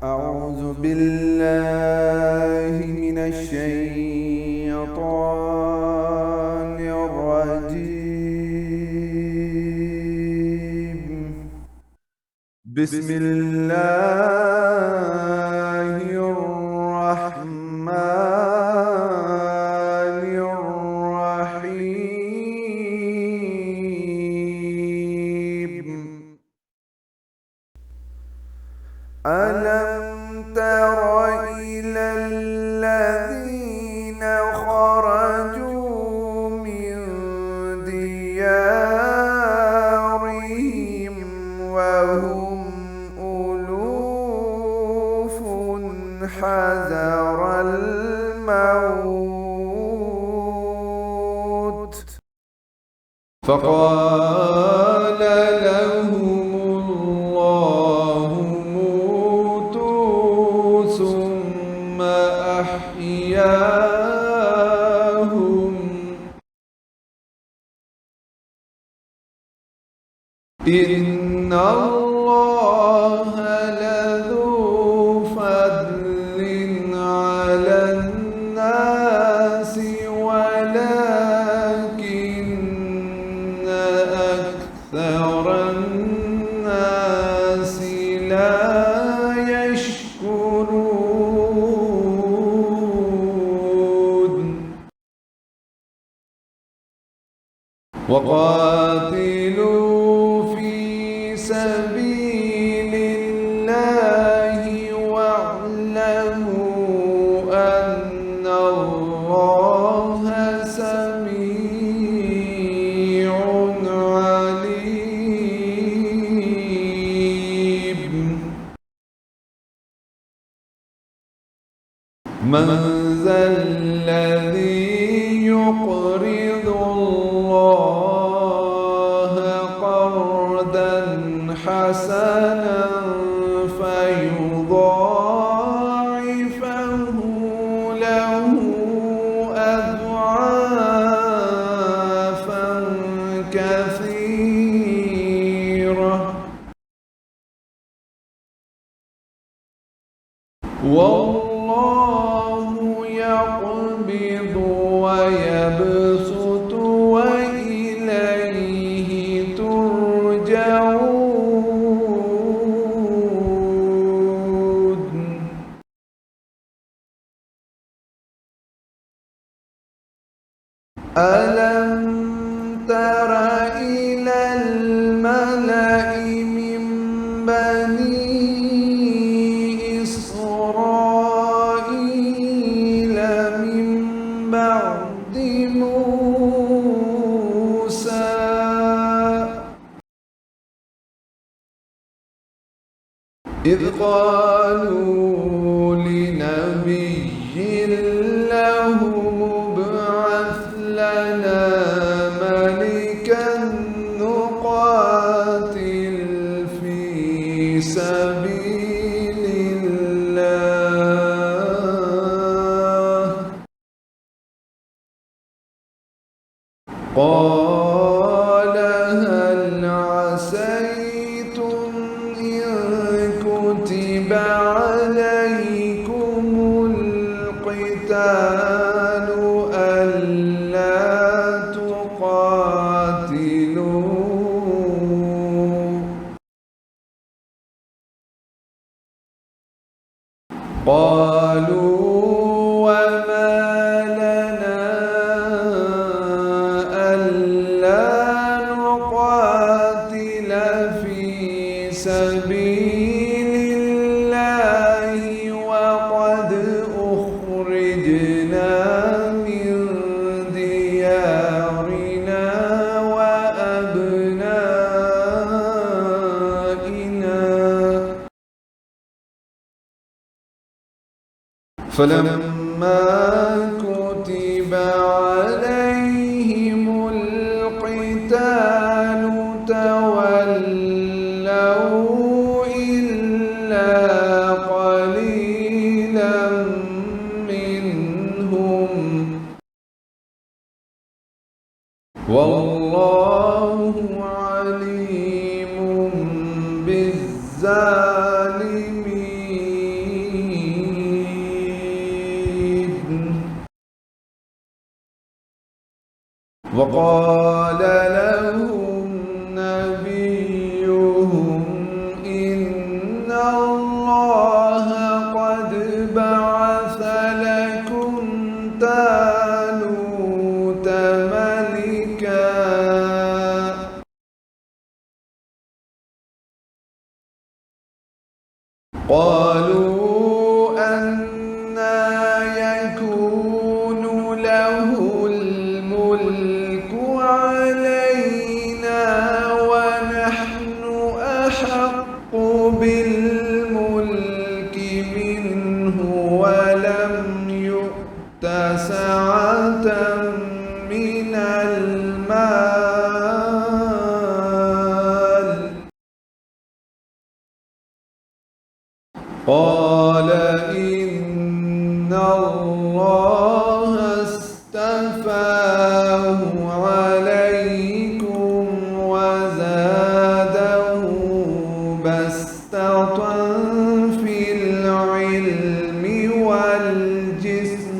أعوذ بالله من الشيطان الرجيم. بسم الله الرحمن الرحيم. ألم تر إلى الذين خرجوا من ديارهم وهم ألوف حذر الموت فقال لهم الله موتوا ثم أحياهم إن الله لذو فضل على الناس ولكن أكثر الناس لا يشكرون. وقاتلوا في سبيل الله واعلموا أن الله سميع عليم. من ذا الذي يقرض الله قرضا حسنا فيضاعفه له أضعافا كثيرة والله يقبض ويبسط وإليه ترجعون. ألم تر إلى الملأ من بني إسرائيل من بعد موسى إذ قالوا لنبي له ابعث لنا ملكا نقاتل في سبيل الله. قال هل عسيتم إن كتب عليكم القتال ألا تقاتلوا. قالوا وما لنا ألا نقاتل في سبيل الله وقد أخرجنا من ديارنا وأبنائنا. فلما كتب عليهم القتال تولوا إلا قليلا منهم والله عليم بالظالمين. وقال لهم نبيهم إن الله قد بعث لكم طالوت ملكا قالوا أنى يكون له الملك علينا ونحن أحق بالملك منه ولم يؤت سعة من المال قال إن الله اصطفاه عليكم وزاده بسطة في العلم والجسم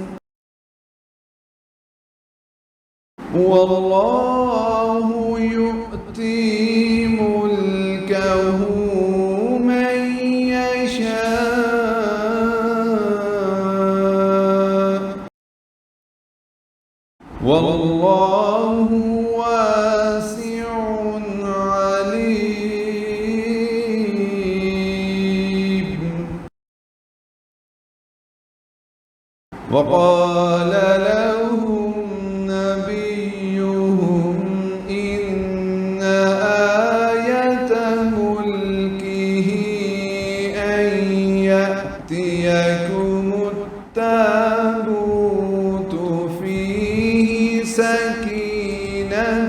والله يؤتي ملكه من يشاء والله واسع عليم وقال لهم نبيهم إن آية ملكه أن يأتيكم التابوت فيه سكينة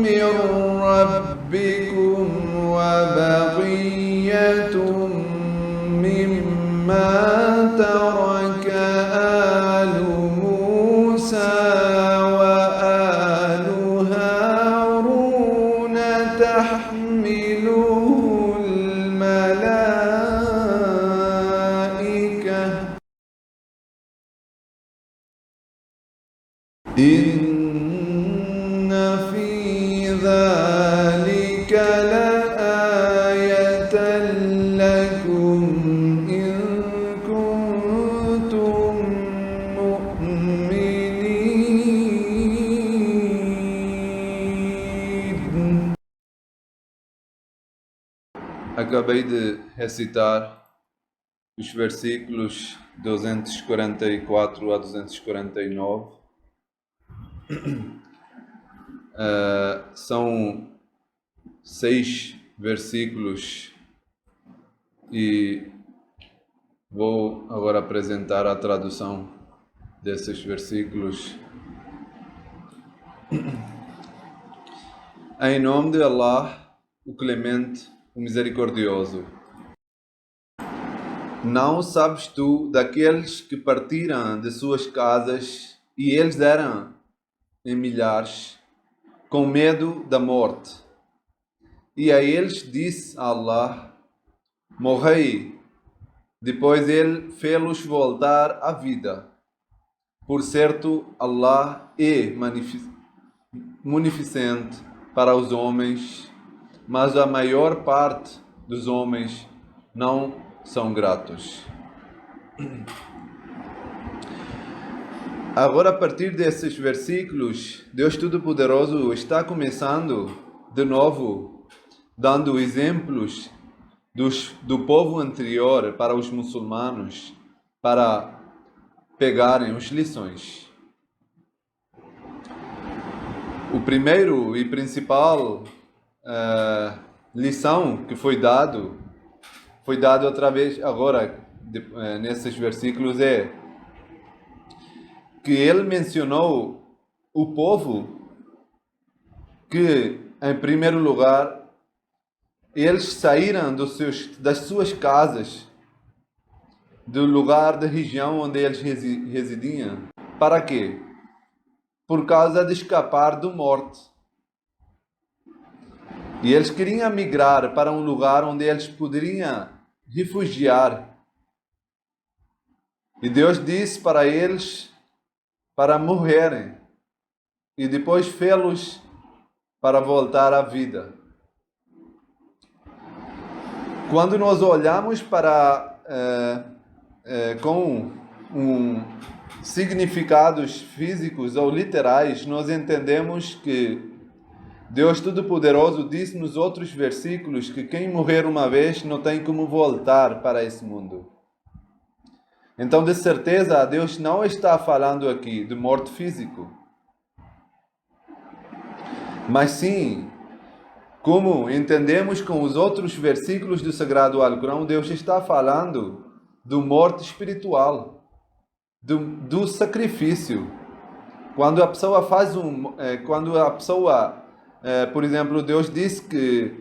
من ربكم وبقية مما ترك آل موسى وآل هارون تحمله الملائكة إن في ذلك لآية لكم إن كنتم مؤمنين. Acabei de recitar os versículos 244 a 249. São 6 versículos e vou agora apresentar a tradução desses versículos. Em nome de Allah, o Clemente, o Misericordioso. Não sabes tu daqueles que partiram de suas casas e eles eram em milhares, com medo da morte. E a eles disse Allah: morrei. Depois ele fê-los voltar à vida. Por certo, Allah é munificente para os homens, mas a maior parte dos homens não são gratos. Agora, a partir desses versículos, Deus Todo-Poderoso está começando de novo, dando exemplos do povo anterior para os muçulmanos, para pegarem as lições. O primeiro e principal lição que foi dado através, agora, nesses versículos, é que ele mencionou o povo que, em primeiro lugar, eles saíram das suas casas, do lugar da região onde eles residiam. Para quê? Por causa de escapar da morte. E eles queriam migrar para um lugar onde eles poderiam refugiar. E Deus disse para eles para morrerem e depois fê-los para voltar à vida. Quando nós olhamos para com significados físicos ou literais, nós entendemos que Deus Todo-Poderoso diz nos outros versículos que quem morrer uma vez não tem como voltar para esse mundo. Então, de certeza, Deus não está falando aqui de morte físico. Mas sim, como entendemos com os outros versículos do Sagrado Alcorão, Deus está falando do morte espiritual, do sacrifício. Quando a pessoa por exemplo, Deus diz que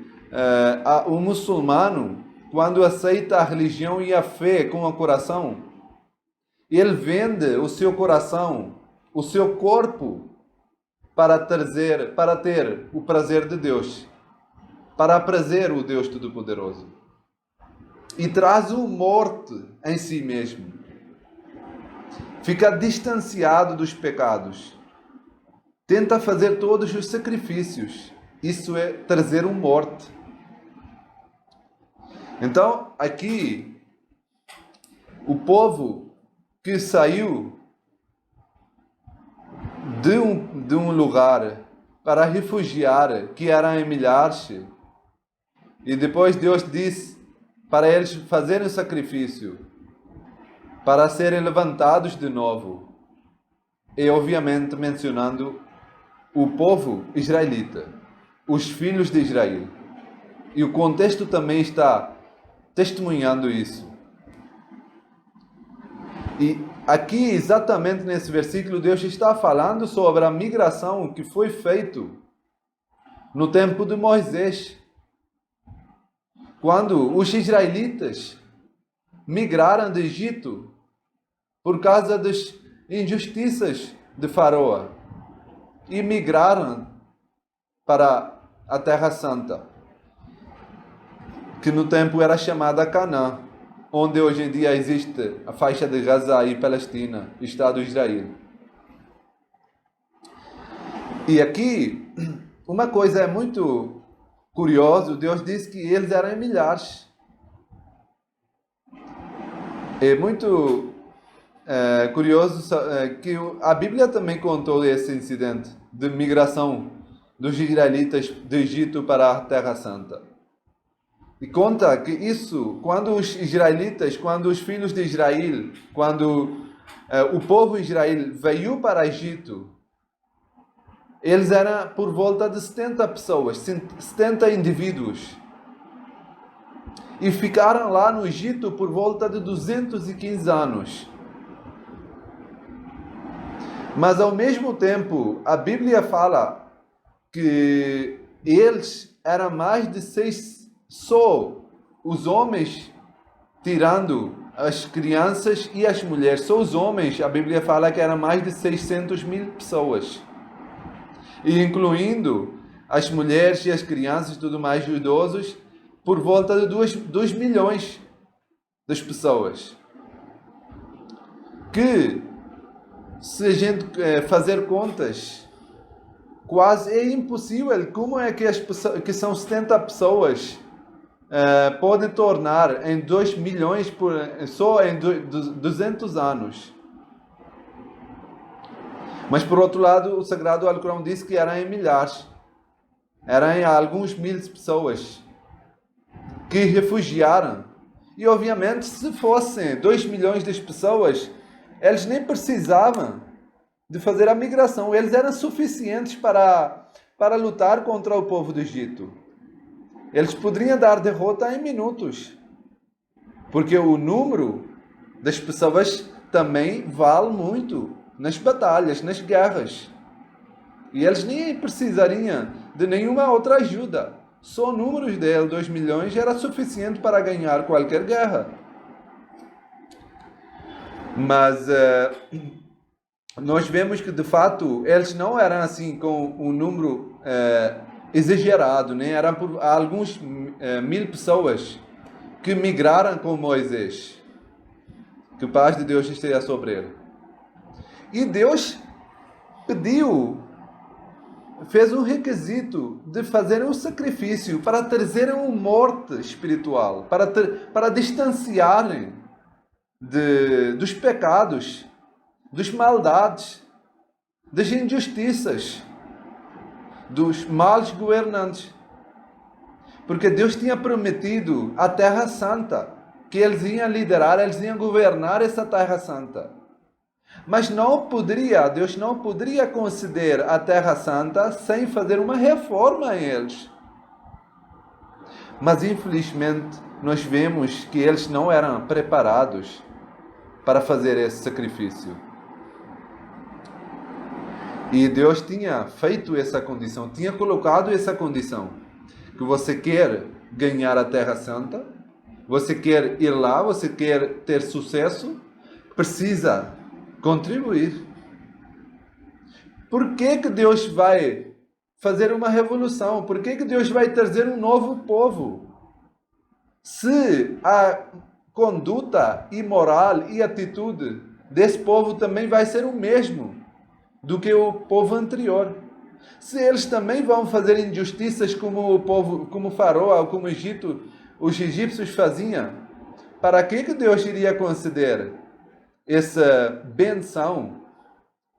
o muçulmano, quando aceita a religião e a fé com o coração, ele vende o seu coração, o seu corpo, para ter o prazer de Deus, para aprazer o Deus Todo-Poderoso. E traz a morte em si mesmo. Fica distanciado dos pecados. Tenta fazer todos os sacrifícios. Isso é trazer uma morte. Então, aqui, o povo que saiu de um lugar para refugiar, que era em milhares, e depois Deus disse para eles fazerem o sacrifício, para serem levantados de novo. E obviamente mencionando o povo israelita, os filhos de Israel. E o contexto também está testemunhando isso. E aqui, exatamente nesse versículo, Deus está falando sobre a migração que foi feita no tempo de Moisés. Quando os israelitas migraram do Egito por causa das injustiças de Faraó e migraram para a Terra Santa, que no tempo era chamada Canaã, onde hoje em dia existe a faixa de Gaza e Palestina, Estado de Israel. E aqui, uma coisa é muito curiosa, Deus diz que eles eram milhares. É muito curioso que a Bíblia também contou esse incidente de migração dos israelitas do Egito para a Terra Santa. E conta que isso, quando os filhos de Israel, quando o povo de Israel veio para o Egito, eles eram por volta de 70 pessoas, 70 indivíduos. E ficaram lá no Egito por volta de 215 anos. Mas ao mesmo tempo, a Bíblia fala que eles eram mais de 6, só os homens, tirando as crianças e as mulheres, só os homens, a Bíblia fala que eram mais de 600.000 pessoas. E incluindo as mulheres e as crianças e tudo mais, os idosos, por volta de 2 milhões das pessoas. Que, se a gente fazer contas, quase é impossível. Como é que as pessoas, que são 70 pessoas, podem tornar em 2 milhões só em 200 anos? Mas por outro lado, o Sagrado Alcorão diz que eram em milhares. Eram em alguns mil pessoas que refugiaram. E obviamente, se fossem 2 milhões de pessoas, eles nem precisavam de fazer a migração. Eles eram suficientes para lutar contra o povo do Egito. Eles poderiam dar derrota em minutos. Porque o número das pessoas também vale muito nas batalhas, nas guerras. E eles nem precisariam de nenhuma outra ajuda. Só o número dele, 2 milhões, era suficiente para ganhar qualquer guerra. Mas nós vemos que, de fato, eles não eram assim com um número exagerado, né? Eram por alguns 1000 pessoas que migraram com Moisés. Que a paz de Deus esteja sobre ele. E Deus fez um requisito de fazer um sacrifício para trazerem uma morte espiritual, para distanciarem dos pecados, das maldades, das injustiças, dos maus governantes. Porque Deus tinha prometido a Terra Santa, que eles iam liderar, eles iam governar essa Terra Santa. Mas Deus não poderia conceder a Terra Santa sem fazer uma reforma em eles. Mas infelizmente nós vemos que eles não eram preparados para fazer esse sacrifício. E Deus tinha feito essa condição, tinha colocado essa condição. Que você quer ganhar a Terra Santa, você quer ir lá, você quer ter sucesso, precisa contribuir. Por que Deus vai fazer uma revolução? Por que Deus vai trazer um novo povo? Se a conduta imoral e atitude desse povo também vai ser o mesmo do que o povo anterior. Se eles também vão fazer injustiças como o povo, como Faraó, como o Egito, os egípcios faziam, para que Deus iria conceder essa benção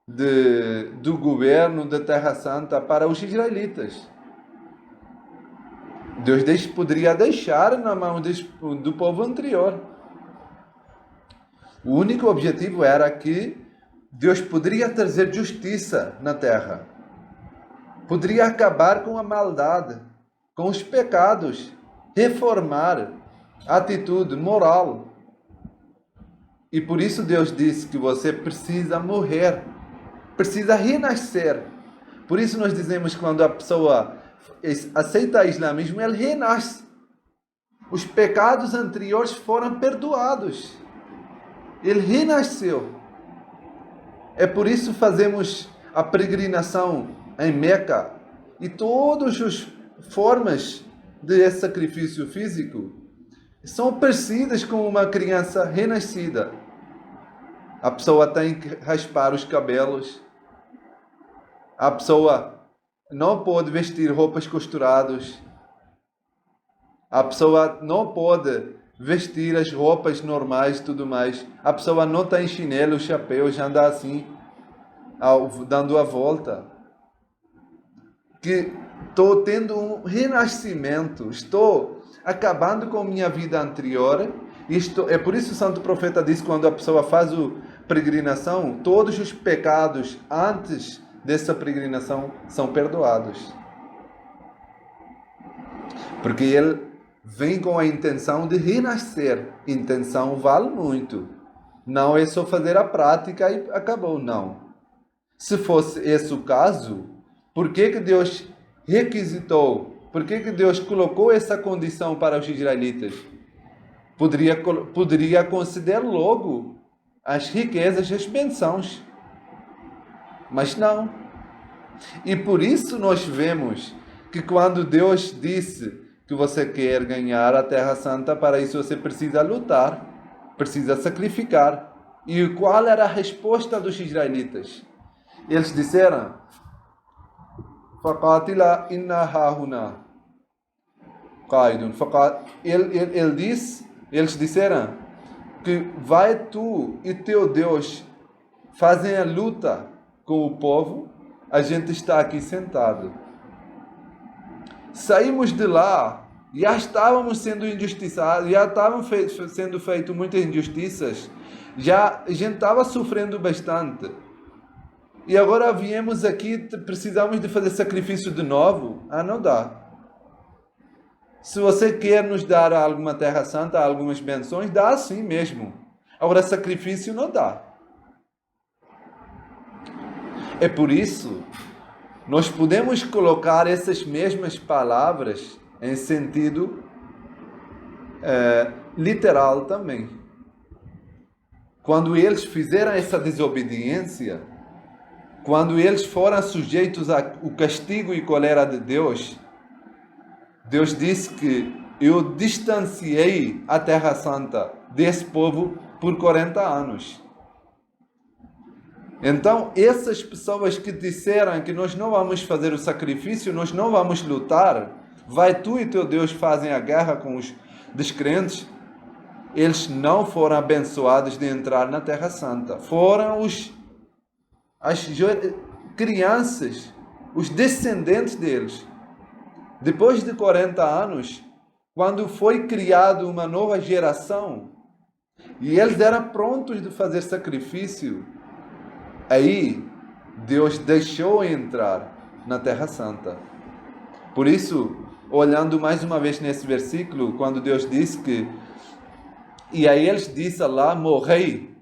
do governo da Terra Santa para os israelitas? Deus poderia deixar na mão do povo anterior. O único objetivo era que Deus poderia trazer justiça na terra. Poderia acabar com a maldade, com os pecados, reformar a atitude moral. E por isso Deus disse que você precisa morrer, precisa renascer. Por isso nós dizemos que quando a pessoa aceita o islamismo, ele renasce. Os pecados anteriores foram perdoados. Ele renasceu. É por isso que fazemos a peregrinação em Meca e todas as formas de sacrifício físico são parecidas com uma criança renascida. A pessoa tem que raspar os cabelos. A pessoa não pode vestir roupas costuradas. A pessoa não pode vestir as roupas normais e tudo mais. A pessoa não tem chinelo, chapéu, já anda assim, dando a volta. Que estou tendo um renascimento, estou acabando com a minha vida anterior. É por isso que o Santo Profeta diz que quando a pessoa faz a peregrinação, todos os pecados antes dessa peregrinação são perdoados. Porque ele vem com a intenção de renascer. Intenção vale muito. Não é só fazer a prática e acabou, não. Se fosse esse o caso, por que Deus requisitou? Por que Deus colocou essa condição para os israelitas? Poderia conceder logo as riquezas, as bênçãos. Mas não. E por isso nós vemos que quando Deus disse que você quer ganhar a Terra Santa, para isso você precisa lutar, precisa sacrificar. E qual era a resposta dos israelitas? Eles disseram: Faqatila inna hahuna qaidun. Eles disseram que vai tu e teu Deus fazem a luta com o povo, a gente está aqui sentado. Saímos de lá, já estávamos sendo injustiçados, já estavam sendo feitas muitas injustiças, já a gente estava sofrendo bastante. E agora viemos aqui, precisamos de fazer sacrifício de novo? Não dá. Se você quer nos dar alguma Terra Santa, algumas benções, dá assim mesmo. Agora sacrifício não dá. É por isso, nós podemos colocar essas mesmas palavras em sentido literal também. Quando eles fizeram essa desobediência, quando eles foram sujeitos ao castigo e cólera de Deus, Deus disse que eu distanciei a Terra Santa desse povo por 40 anos. Então, essas pessoas que disseram que nós não vamos fazer o sacrifício, nós não vamos lutar, vai tu e teu Deus fazem a guerra com os descrentes, eles não foram abençoados de entrar na Terra Santa. Foram as crianças, os descendentes deles. Depois de 40 anos, quando foi criada uma nova geração, e eles eram prontos de fazer sacrifício, aí Deus deixou entrar na Terra Santa. Por isso, olhando mais uma vez nesse versículo, quando Deus disse que e a eles disse lá, morrei.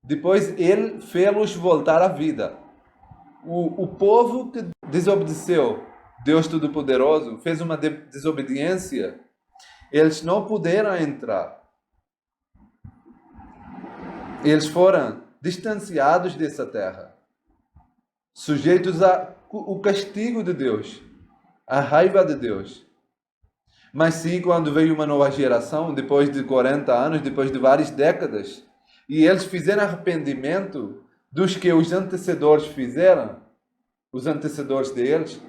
Depois ele fez-los voltar à vida. O povo que desobedeceu Deus Todo-Poderoso, fez uma desobediência, eles não puderam entrar. Eles foram distanciados dessa terra, sujeitos ao castigo de Deus, à raiva de Deus. Mas sim, quando veio uma nova geração, depois de 40 anos, depois de várias décadas, e eles fizeram arrependimento dos que os antecessores fizeram, os antecessores deles,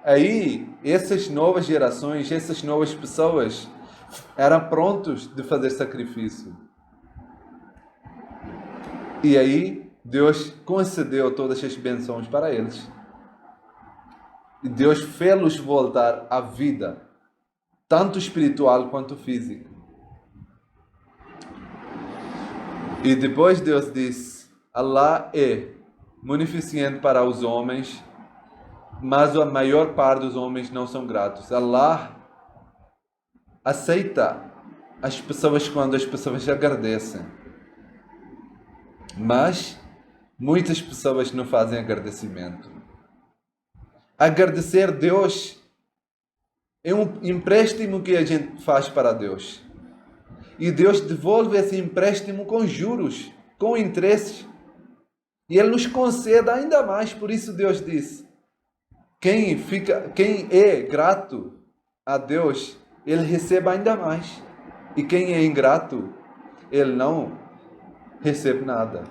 aí essas novas gerações, essas novas pessoas eram prontos de fazer sacrifício. E aí Deus concedeu todas as bênçãos para eles. E Deus fez-los voltar à vida, tanto espiritual quanto físico. E depois Deus diz, Allah é munificente para os homens, mas a maior parte dos homens não são gratos. Allah aceita as pessoas quando as pessoas agradecem. Mas muitas pessoas não fazem agradecimento. Agradecer a Deus é um empréstimo que a gente faz para Deus. E Deus devolve esse empréstimo com juros, com interesses. E Ele nos concede ainda mais. Por isso Deus diz, quem é grato a Deus, Ele recebe ainda mais. E quem é ingrato, ele não recebe nada.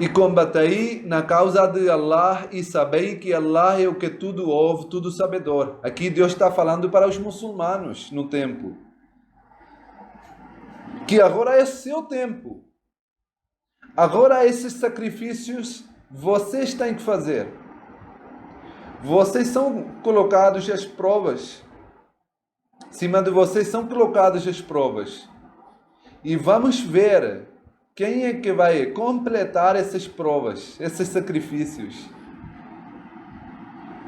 E combatei na causa de Allah e sabei que Allah é o que tudo ouve, tudo sabedor. Aqui Deus está falando para os muçulmanos no tempo. Que agora é seu tempo. Agora esses sacrifícios vocês têm que fazer. Vocês são colocados as provas. Em cima de vocês são colocadas as provas. E vamos ver quem é que vai completar essas provas, esses sacrifícios.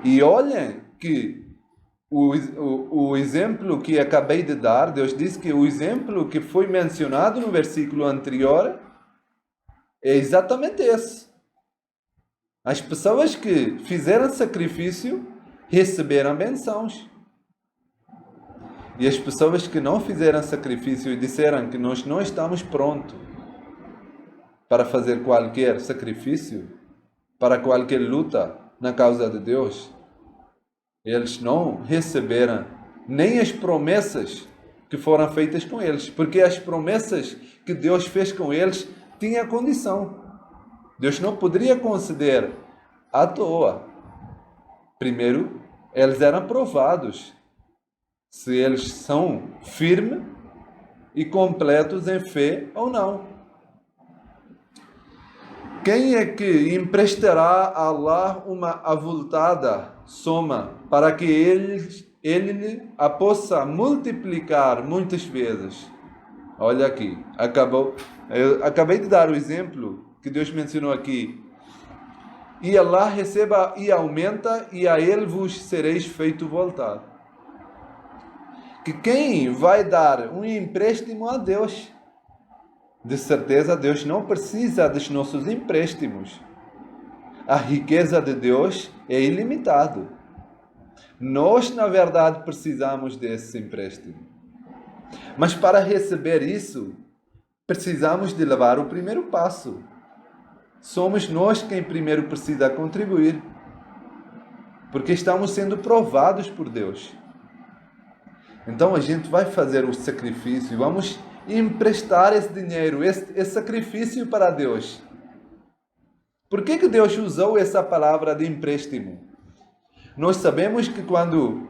E olhem que o exemplo que acabei de dar, Deus diz que o exemplo que foi mencionado no versículo anterior é exatamente esse. As pessoas que fizeram sacrifício receberam bênçãos. E as pessoas que não fizeram sacrifício e disseram que nós não estamos prontos para fazer qualquer sacrifício, para qualquer luta na causa de Deus, eles não receberam nem as promessas que foram feitas com eles, porque as promessas que Deus fez com eles tinham condição. Deus não poderia conceder à toa. Primeiro, eles eram provados se eles são firmes e completos em fé ou não. Quem é que emprestará a Allah uma avultada soma para que ele a possa multiplicar muitas vezes? Olha aqui, eu acabei de dar o exemplo que Deus mencionou aqui. E Allah receba e aumenta, e a Ele vos sereis feito voltar. Que quem vai dar um empréstimo a Deus? De certeza, Deus não precisa dos nossos empréstimos. A riqueza de Deus é ilimitada. Nós, na verdade, precisamos desse empréstimo. Mas para receber isso, precisamos de levar o primeiro passo. somos nós quem primeiro precisa contribuir, porque estamos sendo provados por Deus. Então a gente vai fazer o sacrifício, vamos emprestar esse dinheiro, esse sacrifício para Deus. Por que Deus usou essa palavra de empréstimo? Nós sabemos que quando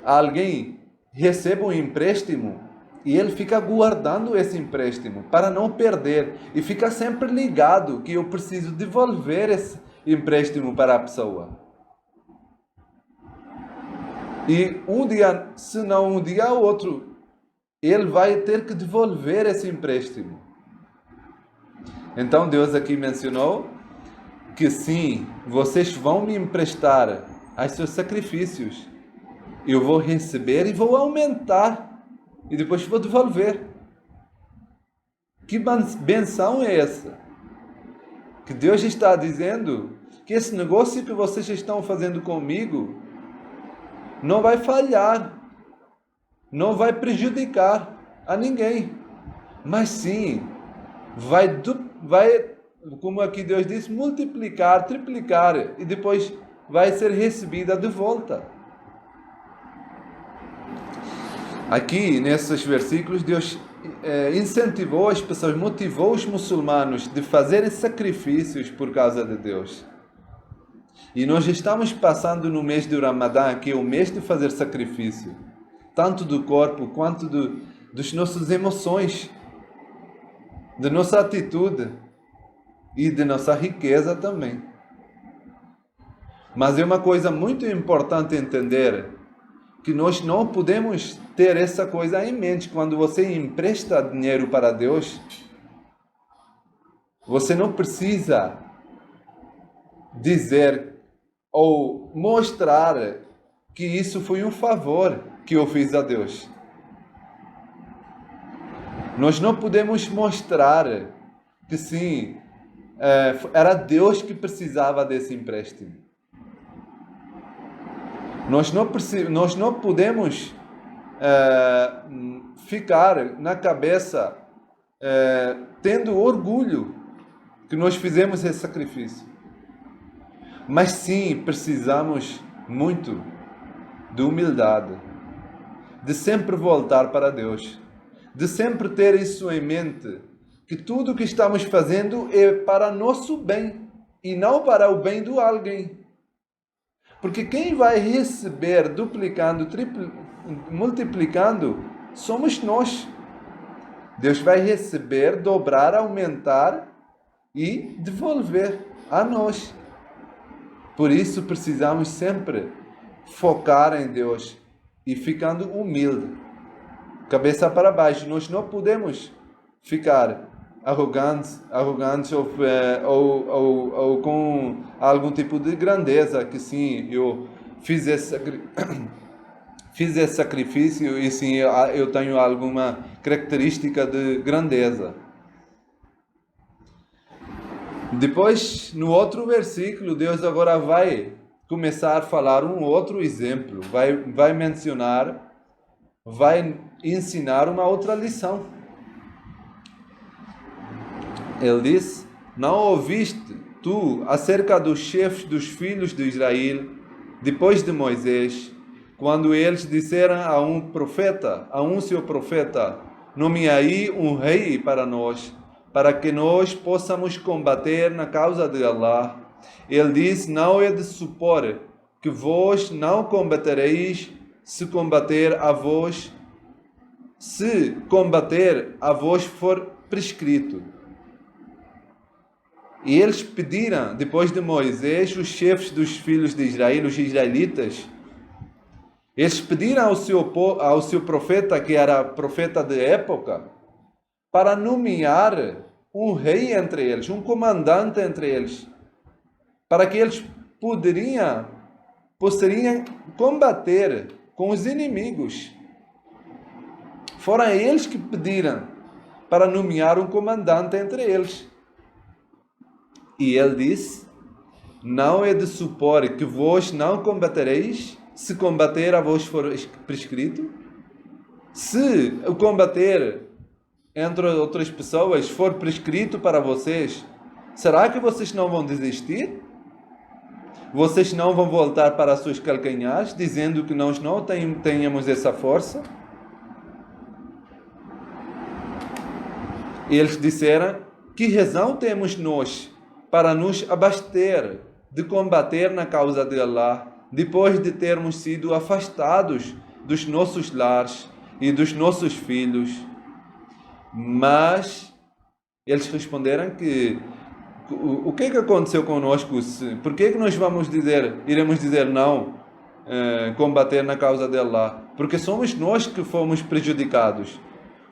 alguém recebe um empréstimo, e ele fica guardando esse empréstimo para não perder, e fica sempre ligado que eu preciso devolver esse empréstimo para a pessoa. E um dia, se não um dia ou outro, ele vai ter que devolver esse empréstimo. Então Deus aqui mencionou que sim, vocês vão me emprestar os seus sacrifícios. Eu vou receber e vou aumentar. E depois vou devolver. Que benção é essa? Que Deus está dizendo que esse negócio que vocês estão fazendo comigo não vai falhar, não vai prejudicar a ninguém, mas sim vai, como aqui Deus diz, multiplicar, triplicar, e depois vai ser recebida de volta. Aqui, nesses versículos, Deus incentivou as pessoas, motivou os muçulmanos de fazerem sacrifícios por causa de Deus. E nós estamos passando no mês do Ramadã, que é o mês de fazer sacrifício, tanto do corpo quanto das nossas emoções, da nossa atitude e de nossa riqueza também. Mas é uma coisa muito importante entender que nós não podemos ter essa coisa em mente. Quando você empresta dinheiro para Deus, você não precisa dizer ou mostrar que isso foi um favor que eu fiz a Deus. Nós não podemos mostrar que sim, era Deus que precisava desse empréstimo. Nós não podemos ficar na cabeça tendo orgulho que nós fizemos esse sacrifício. Mas sim, precisamos muito de humildade, de sempre voltar para Deus, de sempre ter isso em mente, que tudo o que estamos fazendo é para nosso bem e não para o bem de alguém. Porque quem vai receber duplicando, multiplicando, somos nós. Deus vai receber, dobrar, aumentar e devolver a nós. Por isso precisamos sempre focar em Deus e ficando humilde, cabeça para baixo. Nós não podemos ficar arrogantes ou com algum tipo de grandeza, que sim, eu fiz esse sacrifício e sim, eu tenho alguma característica de grandeza. Depois, no outro versículo, Deus agora vai começar a falar um outro exemplo, vai mencionar, vai ensinar uma outra lição. Ele diz: não ouviste tu acerca dos chefes dos filhos de Israel, depois de Moisés, quando eles disseram a um seu profeta, nomeai um rei para nós, para que nós possamos combater na causa de Allah. Ele diz: não é de supor que vós não combatereis se combater a vós for prescrito. E eles pediram, depois de Moisés, os chefes dos filhos de Israel, os israelitas, eles pediram ao seu profeta, que era profeta de época, para nomear um rei entre eles, um comandante entre eles, para que eles posseriam combater com os inimigos. Foram eles que pediram para nomear um comandante entre eles. E ele disse: não é de supor que vós não combatereis se combater a vós for prescrito? Se o combater entre outras pessoas for prescrito para vocês, Será que vocês não vão desistir? Vocês não vão voltar para suas calcanhares, dizendo que nós não tenhamos essa força? Eles disseram: que razão temos nós para nos abaster de combater na causa de Allah, depois de termos sido afastados dos nossos lares e dos nossos filhos? Mas eles responderam que o que é que aconteceu conosco? Por que é que nós iremos dizer não, combater na causa de Allah? Porque somos nós que fomos prejudicados.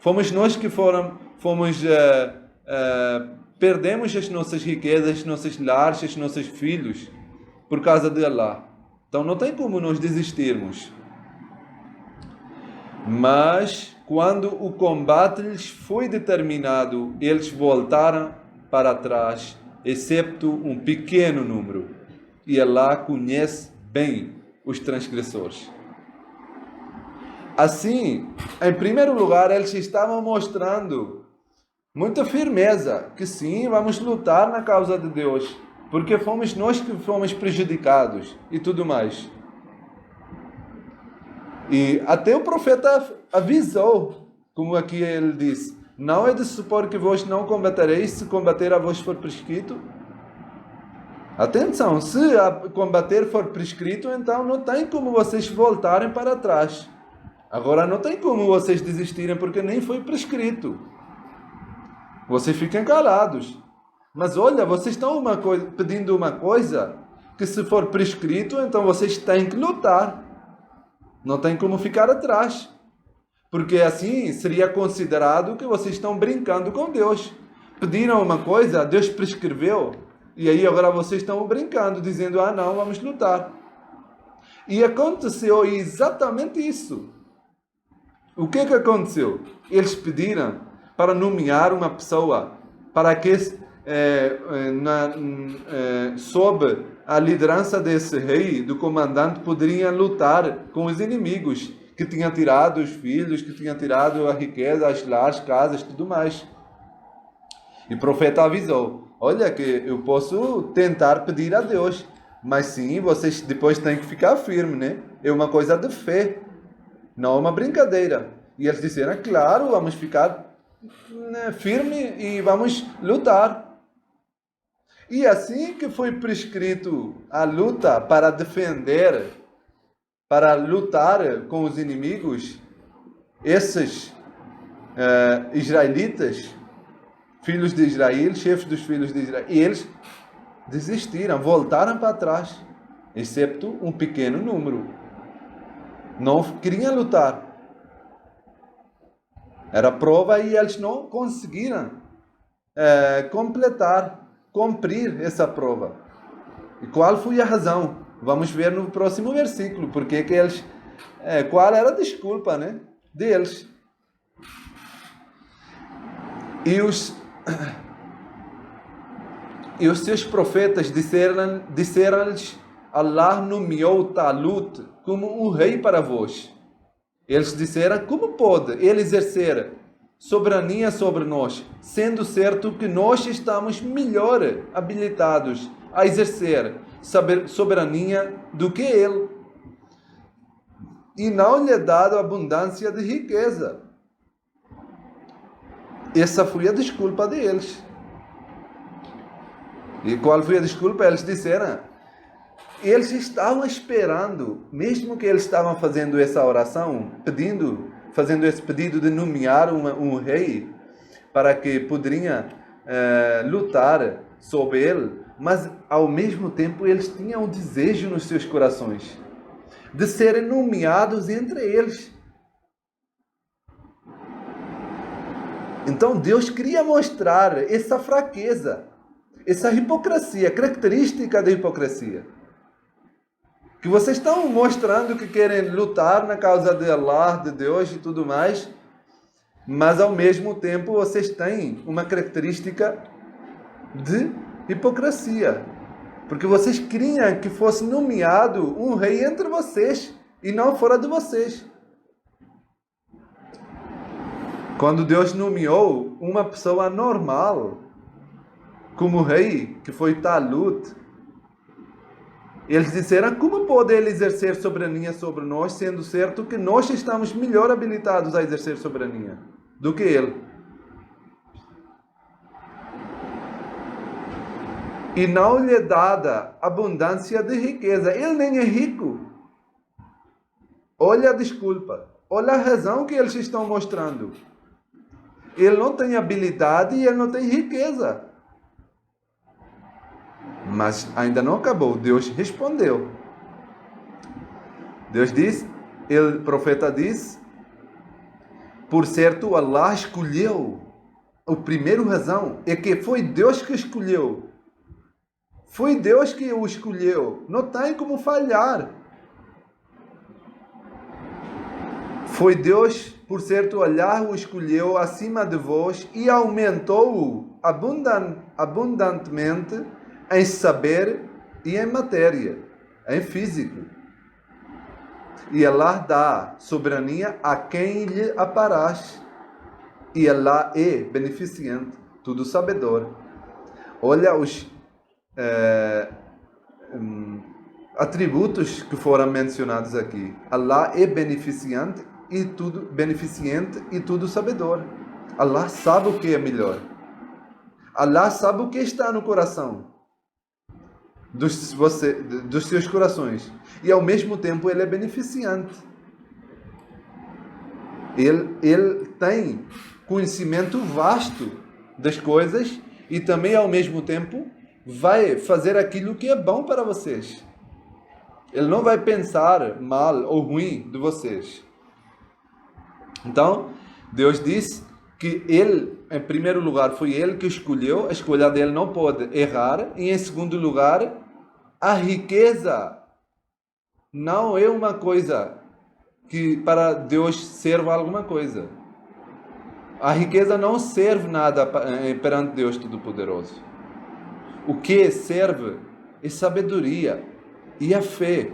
Fomos nós que perdemos as nossas riquezas, os nossos lares, os nossos filhos, por causa de Allah. Então não tem como nós desistirmos. Mas quando o combate lhes foi determinado, eles voltaram para trás, excepto um pequeno número. E Allah conhece bem os transgressores. Assim, em primeiro lugar, eles estavam mostrando muita firmeza que sim, vamos lutar na causa de Deus, porque fomos nós que fomos prejudicados e tudo mais. E até o profeta avisou, como aqui ele diz: não é de supor que vós não combatereis se combater a vós for prescrito. Atenção, se a combater for prescrito, então não tem como vocês voltarem para trás. Agora não tem como vocês desistirem porque nem foi prescrito. Vocês fiquem calados. Mas olha, vocês estão pedindo uma coisa que se for prescrito, então vocês têm que lutar. Não tem como ficar atrás. Porque assim seria considerado que vocês estão brincando com Deus. Pediram uma coisa, Deus prescreveu. E aí agora vocês estão brincando, dizendo: ah não, vamos lutar. E aconteceu exatamente isso. O que é que aconteceu? Eles pediram para nomear uma pessoa para que sob a liderança desse rei, do comandante, poderiam lutar com os inimigos que tinham tirado os filhos, que tinham tirado a riqueza, as lares, casas, tudo mais. E o profeta avisou: olha, que eu posso tentar pedir a Deus, mas sim, vocês depois têm que ficar firmes, né? É uma coisa de fé, não é uma brincadeira. E eles disseram: claro, vamos ficar firme e vamos lutar. E assim que foi prescrito a luta para defender, para lutar com os inimigos, esses israelitas, filhos de Israel, chefes dos filhos de Israel, e eles desistiram, voltaram para trás, excepto um pequeno número. Não queriam lutar. Era prova e eles não conseguiram cumprir essa prova. E qual foi a razão? Vamos ver no próximo versículo, porque que eles, qual era a desculpa, né, deles. E os seus profetas disseram-lhes: Allah nomeou Talut como um rei para vós. Eles disseram: como pode ele exercer soberania sobre nós, sendo certo que nós estamos melhor habilitados a exercer soberania do que ele? E não lhe é dado abundância de riqueza. Essa foi a desculpa deles. E qual foi a desculpa? Eles disseram: eles estavam esperando, mesmo que eles estavam fazendo essa oração, fazendo esse pedido de nomear um rei para que poderia lutar sobre ele, mas ao mesmo tempo eles tinham um desejo nos seus corações de serem nomeados entre eles. Então Deus queria mostrar essa fraqueza, essa hipocrisia, característica da hipocrisia. Que vocês estão mostrando que querem lutar na causa de Allah, de Deus e tudo mais, mas ao mesmo tempo vocês têm uma característica de hipocrisia. Porque vocês queriam que fosse nomeado um rei entre vocês e não fora de vocês. Quando Deus nomeou uma pessoa normal, como o rei, que foi Talut, eles disseram: como pode ele exercer soberania sobre nós, sendo certo que nós estamos melhor habilitados a exercer soberania do que ele? E não lhe é dada abundância de riqueza. Ele nem é rico. Olha a desculpa. Olha a razão que eles estão mostrando. Ele não tem habilidade e ele não tem riqueza. Mas ainda não acabou. Deus respondeu. Deus diz, o profeta diz: por certo, Allah escolheu. A primeira razão é que foi Deus que escolheu. Foi Deus que o escolheu. Não tem como falhar. Foi Deus, por certo, Allah o escolheu acima de vós e aumentou-o abundantemente em saber e em matéria, em físico. E Allah dá soberania a quem lhe apraz. E Allah é beneficente, tudo sabedor. Olha os atributos que foram mencionados aqui. Allah é beneficente e tudo sabedor. Allah sabe o que é melhor. Allah sabe o que está no coração dos seus corações. E ao mesmo tempo ele é beneficente. Ele tem conhecimento vasto das coisas e também ao mesmo tempo vai fazer aquilo que é bom para vocês. Ele não vai pensar mal ou ruim de vocês. Então, Deus disse que ele, em primeiro lugar, foi ele que escolheu, a escolha dele não pode errar. E em segundo lugar, a riqueza não é uma coisa que para Deus serva alguma coisa. A riqueza não serve nada perante Deus Todo-Poderoso. O que serve é sabedoria e a fé.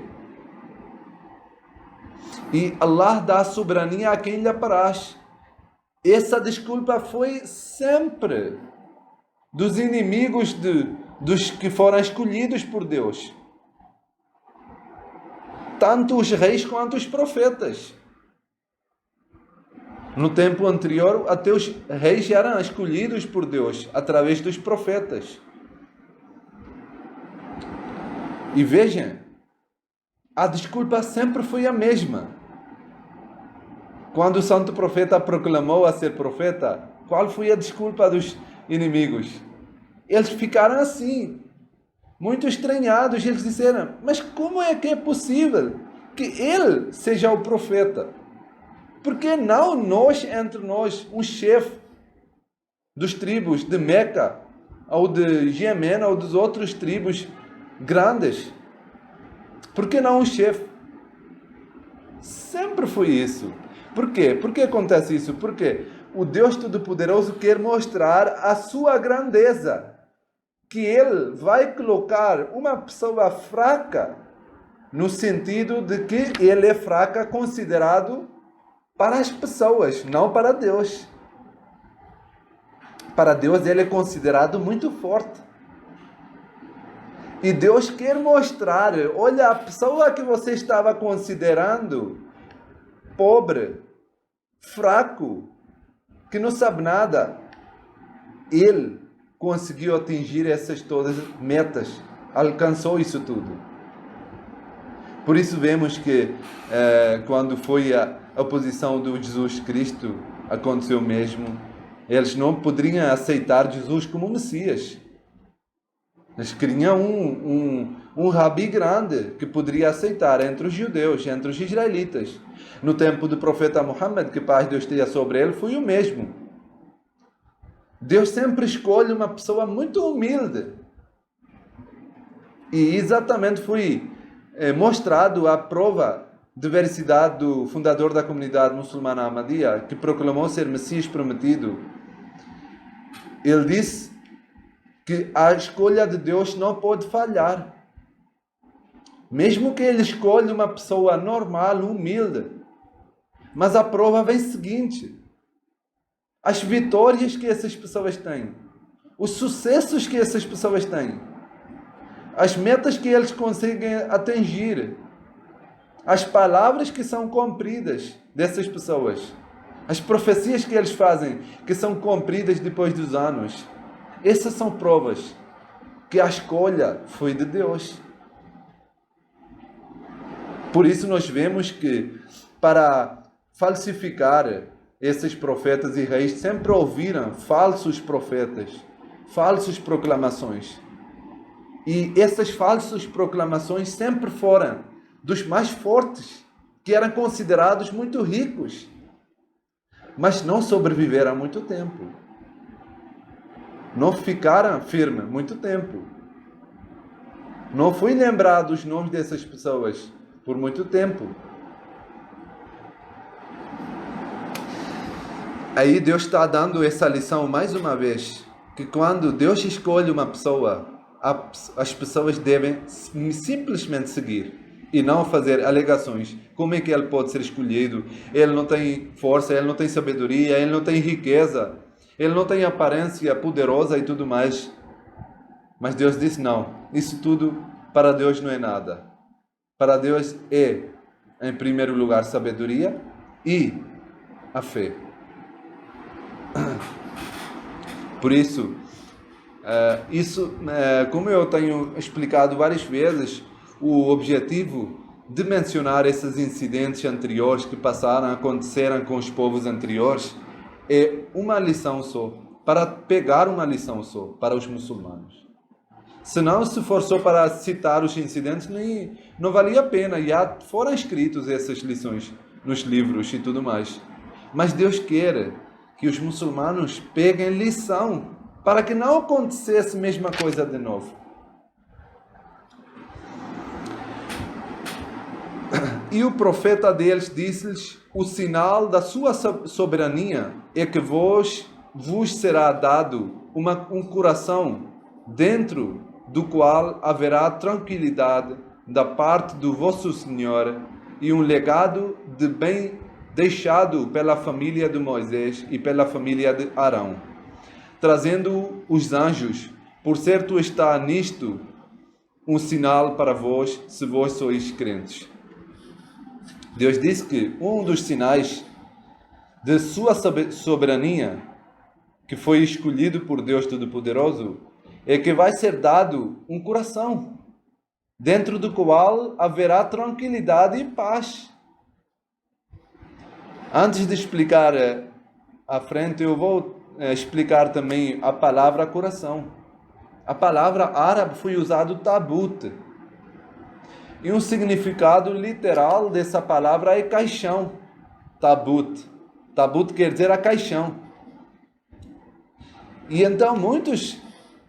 E Allah dá soberania a quem lhe apraz. Essa desculpa foi sempre dos inimigos dos que foram escolhidos por Deus. Tanto os reis quanto os profetas. No tempo anterior, até os reis eram escolhidos por Deus através dos profetas. E vejam, a desculpa sempre foi a mesma. Quando o santo profeta proclamou a ser profeta, qual foi a desculpa dos inimigos? Eles ficaram assim, muito estranhados. Eles disseram: mas como é que é possível que ele seja o profeta? Por que não nós, entre nós, um chefe dos tribos de Meca, ou de Jemen, ou dos outros tribos grandes? Por que não um chefe? Sempre foi isso. Por quê? Por que acontece isso? Porque o Deus Todo-Poderoso quer mostrar a sua grandeza. Que Ele vai colocar uma pessoa fraca, no sentido de que Ele é fraca considerado para as pessoas, não para Deus. Para Deus Ele é considerado muito forte. E Deus quer mostrar: olha, a pessoa que você estava considerando pobre, fraco, que não sabe nada, Ele conseguiu atingir essas todas metas, alcançou isso tudo. Por isso vemos que quando foi a oposição do Jesus Cristo, aconteceu mesmo. Eles não poderiam aceitar Jesus como Messias. Eles queriam um rabi grande que poderia aceitar entre os judeus, entre os israelitas. No tempo do profeta Muhammad, que paz de Deus esteja sobre ele, foi o mesmo. Deus sempre escolhe uma pessoa muito humilde. E exatamente foi mostrado a prova de veracidade do fundador da comunidade muçulmana Ahmadiyya, que proclamou ser Messias prometido. Ele disse que a escolha de Deus não pode falhar. Mesmo que ele escolha uma pessoa normal, humilde. Mas a prova vem seguinte: as vitórias que essas pessoas têm. os sucessos que essas pessoas têm, as metas que eles conseguem atingir, as palavras que são cumpridas dessas pessoas, as profecias que eles fazem, que são cumpridas depois dos anos. Essas são provas que a escolha foi de Deus. Por isso nós vemos que para falsificar esses profetas e reis sempre ouviram falsos profetas, falsas proclamações. E essas falsas proclamações sempre foram dos mais fortes, que eram considerados muito ricos, mas não sobreviveram há muito tempo. Não ficaram firmes muito tempo. Não foi lembrado os nomes dessas pessoas por muito tempo. Aí Deus está dando essa lição mais uma vez, que quando Deus escolhe uma pessoa, as pessoas devem simplesmente seguir e não fazer alegações. Como é que ele pode ser escolhido? Ele não tem força, ele não tem sabedoria, ele não tem riqueza, ele não tem aparência poderosa e tudo mais. Mas Deus disse não. Isso tudo para Deus não é nada. Para Deus é, em primeiro lugar, sabedoria e a fé. Por isso, como eu tenho explicado várias vezes, o objetivo de mencionar esses incidentes anteriores que aconteceram com os povos anteriores é uma lição só, para pegar uma lição só para os muçulmanos. Senão, se for só para citar os incidentes, não valia a pena. Já foram escritos essas lições nos livros e tudo mais. Mas Deus quer que os muçulmanos peguem lição para que não acontecesse a mesma coisa de novo. E o profeta deles disse-lhes: o sinal da sua soberania é que vos será dado um coração dentro do qual haverá tranquilidade da parte do vosso Senhor e um legado de bem deixado pela família de Moisés e pela família de Arão, trazendo os anjos. Por certo está nisto um sinal para vós, se vós sois crentes. Deus disse que um dos sinais de sua soberania, que foi escolhido por Deus Todo-Poderoso, é que vai ser dado um coração, dentro do qual haverá tranquilidade e paz. Antes de explicar à frente, eu vou explicar também a palavra coração. A palavra árabe foi usada tabut. E um significado literal dessa palavra é caixão. Tabut. Tabut quer dizer a caixão. E então muitos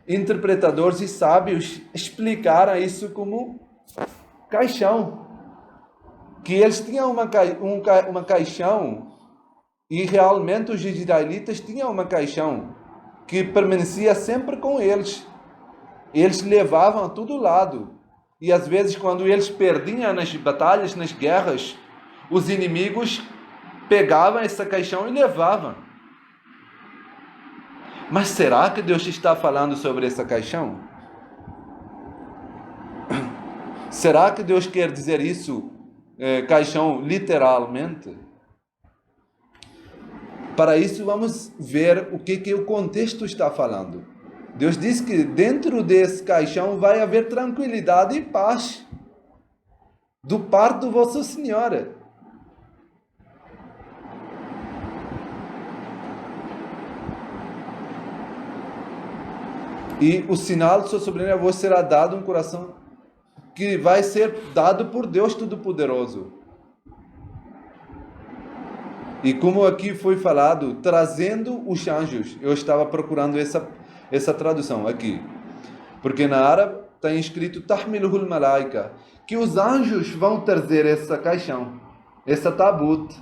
interpretadores e sábios explicaram isso como caixão. Que eles tinham uma caixão, e realmente os israelitas tinham uma caixão que permanecia sempre com eles. Eles levavam a todo lado. E às vezes, quando eles perdiam nas batalhas, nas guerras, os inimigos pegavam essa caixão e levavam. Mas será que Deus está falando sobre essa caixão? Será que Deus quer dizer isso, caixão, literalmente? Para isso, vamos ver o que o contexto está falando. Deus diz que dentro desse caixão vai haver tranquilidade e paz do parte do vosso Senhor. E o sinal de sua soberania vos será dado um coração que vai ser dado por Deus Todo-Poderoso. E como aqui foi falado, trazendo os anjos. Eu estava procurando essa tradução aqui. Porque na árabe está escrito Tahmiluhul Malaika, que os anjos vão trazer essa caixão, essa tabut.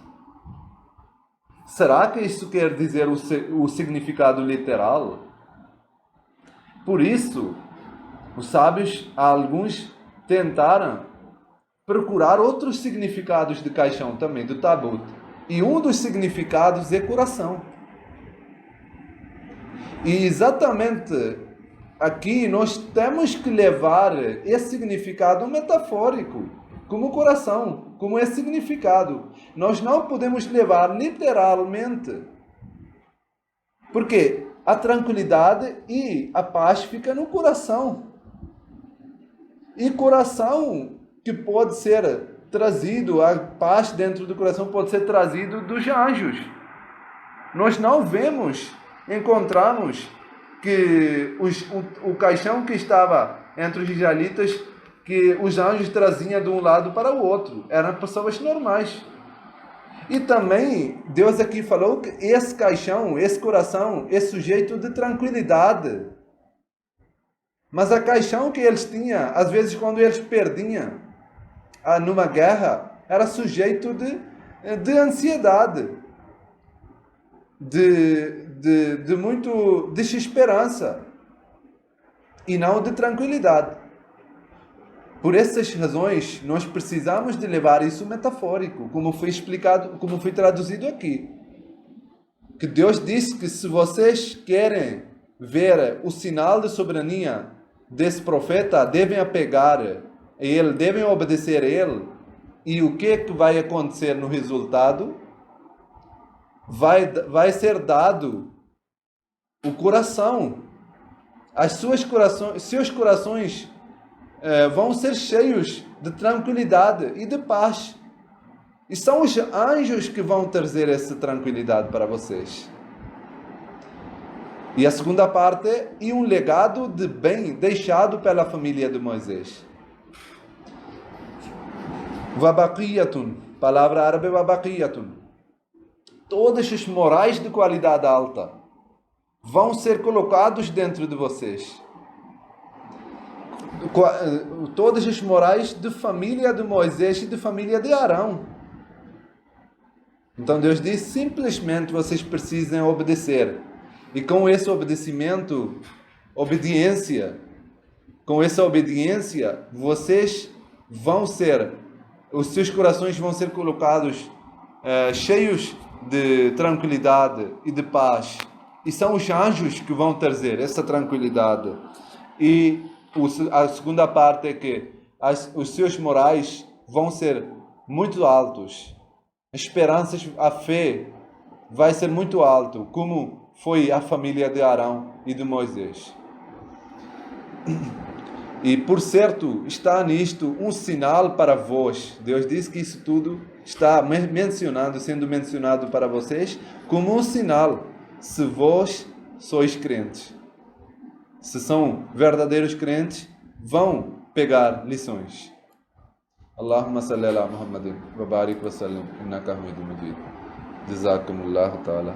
Será que isso quer dizer o significado literal? Por isso, os sábios, alguns, tentaram procurar outros significados de caixão também, do tabut. E um dos significados é coração. E exatamente aqui nós temos que levar esse significado metafórico, como coração, como esse significado. Nós não podemos levar literalmente, porque a tranquilidade e a paz fica no coração. E coração que pode ser trazido, a paz dentro do coração pode ser trazido dos anjos. Nós não encontramos que o caixão que estava entre os israelitas, que os anjos traziam de um lado para o outro. Eram pessoas normais. E também, Deus aqui falou que esse caixão, esse coração, é sujeito de tranquilidade. Mas a caixão que eles tinham, às vezes quando eles perdiam numa guerra, era sujeito de ansiedade, de muito desesperança, e não de tranquilidade. Por essas razões, nós precisamos de levar isso metafórico, como foi explicado, como foi traduzido aqui. Que Deus disse que se vocês querem ver o sinal de soberania desse profeta, devem apegar a ele, devem obedecer a ele. E o que vai acontecer no resultado? Vai ser dado o coração. Seus corações vão ser cheios de tranquilidade e de paz. E são os anjos que vão trazer essa tranquilidade para vocês. E a segunda parte é um legado de bem deixado pela família de Moisés. Vabaqiyatun, palavra árabe vabaqiyatun. Todas as morais de qualidade alta vão ser colocados dentro de vocês. Todas as morais de família de Moisés e de família de Arão. Então Deus diz, simplesmente vocês precisam obedecer. E com esse com essa obediência, vocês vão ser, os seus corações vão ser colocados cheios de tranquilidade e de paz. E são os anjos que vão trazer essa tranquilidade. E a segunda parte é que os seus morais vão ser muito altos. As esperanças, a fé vai ser muito alto, como foi a família de Arão e de Moisés. E por certo, está nisto um sinal para vós. Deus diz que isso tudo está sendo mencionado para vocês como um sinal, se vós sois crentes. Se são verdadeiros crentes, vão pegar lições. Allahumma salli ala Muhammadin wa barik wa sallim innaka hamidun majid. Jazakumullahu ta'ala.